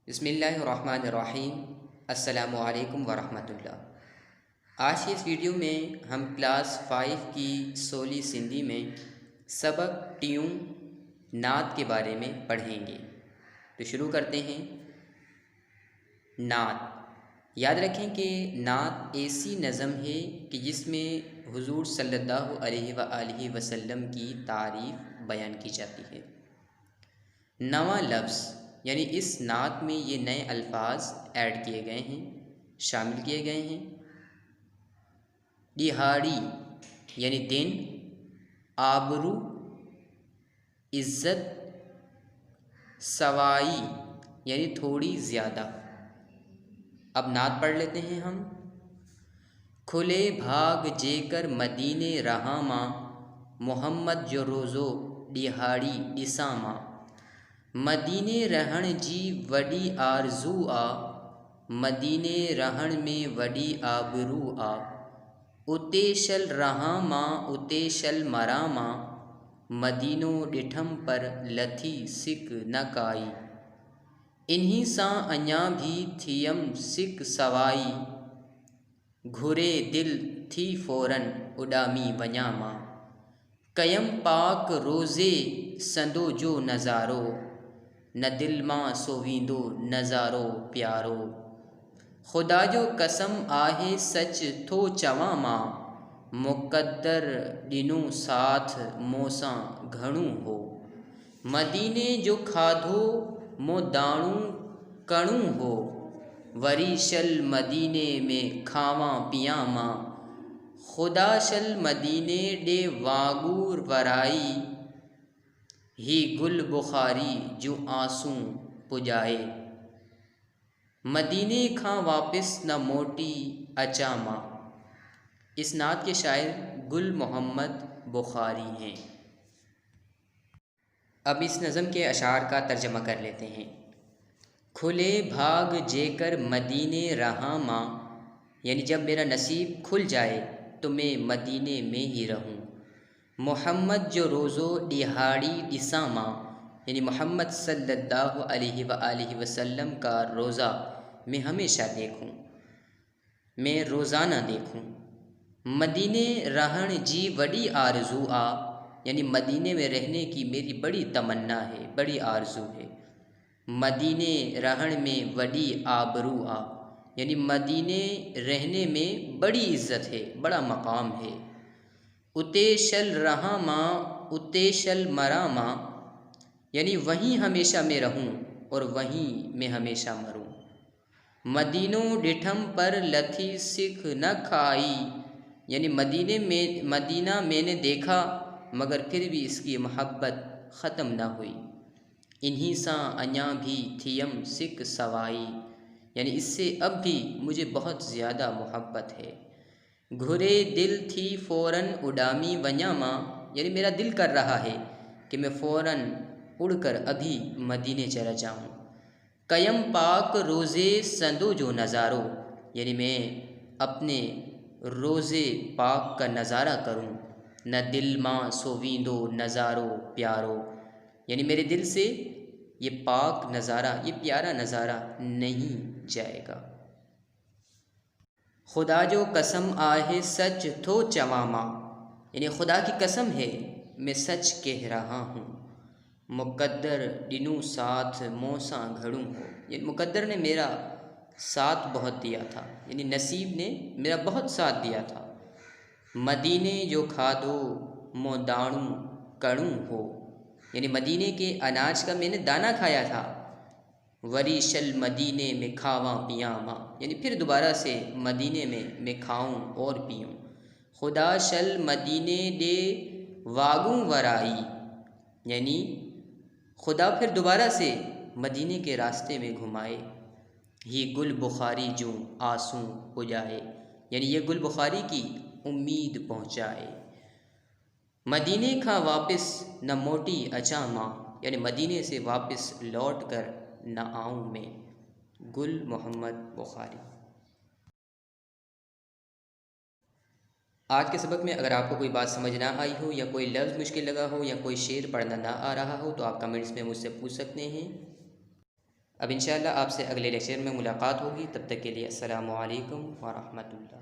बिस्मिल्लाहिर्रहमानिर्रहीम। अस्सलामु अलैकुम वरहमतुल्लाह। आज की इस वीडियो में हम क्लास 5 की सोली सिंधी में सबक ट्यून नात के बारे में पढ़ेंगे। तो शुरू करते हैं। नात याद रखें कि नात ऐसी नज़म है कि जिसमें हुजूर सल्लल्लाहु अलैहि वसल्लम की तारीफ़ बयान की जाती है। नवा लफ्ज़ यानी इस नात में ये नए अल्फाज ऐड किए गए हैं, शामिल किए गए हैं। दिहाड़ी यानी दिन, आबरू इज़्ज़त, सवाई यानी थोड़ी ज़्यादा। अब नात पढ़ लेते हैं हम। खुले भाग जेकर मदीने रहा माँ, मोहम्मद जो रोज़ो दिहाड़ी ॾिसां मां। मदीने रहण जी वॾी आरज़ू आ, मदीने रहण में वॾी आबरू आ। उते शल रहां मां, उते शल मरां मां, मदीनो ॾिठम पर लथी सिक न काई। इन्ही सां अञा भी थियम सिक सवाई, घुरे दिल थी फ़ौरन उॾामी वञा मां। कयम पाक रोज़े संदो जो नज़ारो, न दिल मां सोवींदो नज़ारो प्यारो। ख़ुदा जो कसम आहे सच थो चवां मां, मुक़द्दर ॾिनो साथ मूंसां घणो हो। मदीने जो खाधो मूं दाणू कणू हो, वरी शल मदीने में खावां पियां मां। ख़ुदा शल मदीने ॾे वागूर वराई, ही गुल बुखारी जो आंसू पुॼाए। मदीने खां वापस न मोटी अचा मां। इस नात के शायर गुल मोहम्मद बुखारी हैं। अब इस नज़म के अशार का तर्जमा कर लेते हैं। खुले भाग जेकर मदीने रहा माँ, यानी जब मेरा नसीब खुल जाए तो मैं मदीने में ही रहूँ। मोहम्मद जो रोज़ो दिहाड़ी ॾिसां मां, यानी मोहम्मद सल्लल्लाहु अलैहि वसल्लम का रोज़ा मैं हमेशा देखूं, मैं रोज़ाना देखूं। मदीने रहण जी वॾी आरज़ू आ, यानी मदीने में रहने की मेरी बड़ी तमन्ना है, बड़ी आरज़ू है। मदीने रहण में वॾी आबरू आ, यानी मदीने रहने में बड़ी इज़्ज़त है, बड़ा मकाम है। उते शल रहा माँ, उते शल मरा माँ, यानी वहीं हमेशा मैं रहूं और वहीं मैं हमेशा मरूं। मदीनो ॾिठम पर लथी सिख न खाई, यानी मदीना मैंने देखा मगर फिर भी इसकी मोहब्बत ख़त्म न हुई। इन्हीं सां अञा भी थियम सिक सवाई, यानी इससे अब भी मुझे बहुत ज़्यादा मोहब्बत है। घुरे दिल थी फ़ौरन उडामी वञा मां, यानी मेरा दिल कर रहा है कि मैं फ़ौरन उड़कर अभी मदीने चला जाऊं। कयम पाक रोज़े संदो जो नज़ारो, यानी मैं अपने रोज़े पाक का नज़ारा करूं। न दिल मां सोवींदो नज़ारो प्यारो, यानी मेरे दिल से ये पाक नज़ारा, ये प्यारा नज़ारा नहीं जाएगा। खुदा जो कसम आहे सच थो चवां मां, यानी खुदा की कसम है मैं सच कह रहा हूँ। मुक़द्दर ॾिनू साथ मूंसां घणो हो, यानी मुक़द्दर ने मेरा साथ बहुत दिया था, यानी नसीब ने मेरा बहुत साथ दिया था। मदीने जो खाधो मूं दाणू कणू हो, यानी मदीने के अनाज का मैंने दाना खाया था। वरी शल मदीने में खावां पियां मां, यानी फिर दोबारा से मदीने में मैं खाऊं और पीऊं। खुदा शल मदीने दे वागू वराई, यानी खुदा फिर दोबारा से मदीने के रास्ते में घुमाए। ये गुल बुखारी जो आंसू पुजाए, यानी ये गुल बुखारी की उम्मीद पहुँचाए। मदीने का वापस न मोटी अचा माँ, यानी मदीने से वापस लौट कर न आऊँ मैं। गुल मोहम्मद बुखारी। आज के सबक में अगर आपको कोई बात समझ ना आई हो, या कोई लफ्ज़ मुश्किल लगा हो, या कोई शेर पढ़ना ना आ रहा हो, तो आप कमेंट्स में मुझसे पूछ सकते हैं। अब इंशाअल्लाह आपसे अगले लेक्चर में मुलाकात होगी। तब तक के लिए अस्सलामु अलैकुम व रहमतुल्लाह।